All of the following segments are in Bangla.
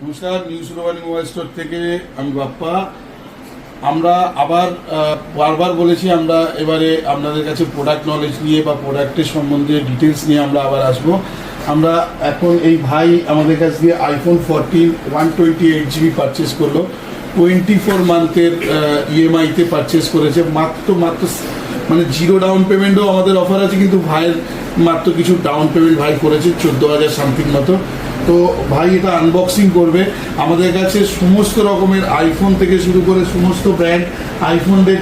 নমস্কার, নিউ সুরবানি মোবাইল স্টোর থেকে আমি বাপ্পা। আমরা আবার বারবার বলেছি, আমরা এবারে আপনাদের কাছে প্রোডাক্ট নলেজ নিয়ে বা প্রোডাক্টের সম্বন্ধে ডিটেলস নিয়ে আমরা আবার আসবো। আমরা এখন এই ভাই আমাদের কাছ দিয়ে আইফোন 14 128GB পারচেস করলো, 24 মান্থের ইএমআইতে পারচেস করেছে। মাত্র মানে জিরো ডাউন পেমেন্টও আমাদের অফার আছে, কিন্তু ভাইয়ের মাত্র কিছু ডাউন পেমেন্ট ভাই করেছে 14,000 সামথিং মতো। তো ভাই এটা আনবক্সিং করবে। আমাদের কাছে সমস্ত রকমের আইফোন থেকে শুরু করে সমস্ত ব্র্যান্ড আইফোনের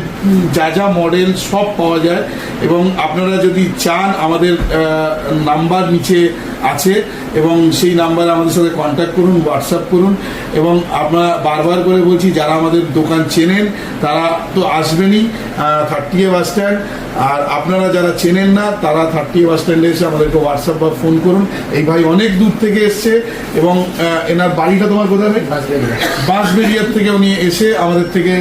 যা যা মডেল সব পাওয়া যায়, এবং আপনারা যদি চান আমাদের নাম্বার নিচে আছে, এবং সেই নাম্বারে আমাদের সাথে কন্ট্যাক্ট করুন, হোয়াটসঅ্যাপ করুন। এবং আপনারা বারবার করে বলছি, যারা আমাদের দোকান চেনেন তারা তো আসবেনই 30A বাস স্ট্যান্ড, আর আপনারা যারা চেনেন না তারা 30A বাস স্ট্যান্ডে এসে আমাদেরকে হোয়াটসঅ্যাপ বা ফোন করুন। এই ভাই অনেক দূর থেকে এসছে, এবং এনার বাড়িটা তোমার কোথায়? বাঁশবেড়িয়ার থেকে উনি এসে আমাদের থেকে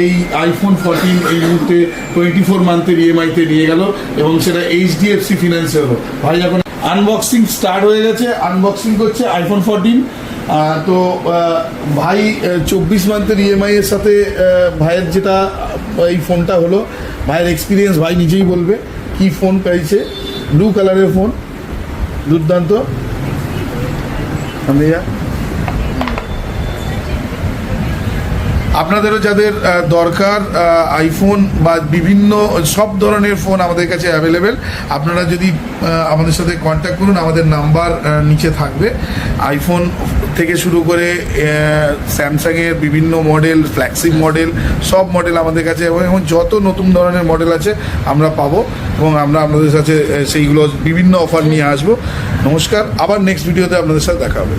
এই আইফোন 14 এই মুহূর্তে 24 মান্থের ইএমআইতে নিয়ে গেল, এবং সেটা HDFC ফিন্যান্সে হলো। ভাই এখন আনবক্সিং স্টার্ট হয়ে গেছে, আনবক্সিং করছে আইফোন 14। তো ভাই 24 মান্থের ইএমআই এর সাথে ভাইয়ের যেটা এই ফোনটা হলো, ভাইয়ের এক্সপিরিয়েন্স ভাই নিজেই বলবে কি ফোন পেয়েছে। ব্লু কালারের ফোন, দুর্দান্ত। আপনাদেরও যাদের দরকার আইফোন বা বিভিন্ন সব ধরনের ফোন আমাদের কাছে অ্যাভেলেবেল, আপনারা যদি আমাদের সাথে কন্ট্যাক্ট করুন, আমাদের নাম্বার নিচে থাকবে। আইফোন থেকে শুরু করে স্যামসাংয়ের বিভিন্ন মডেল, ফ্ল্যাগশিপ মডেল, সব মডেল আমাদের কাছে, এবং যত নতুন ধরনের মডেল আছে আমরা পাবো, এবং আমরা আপনাদের সাথে সেইগুলো বিভিন্ন অফার নিয়ে আসবো। নমস্কার, আবার নেক্সট ভিডিওতে আপনাদের সাথে দেখা হবে।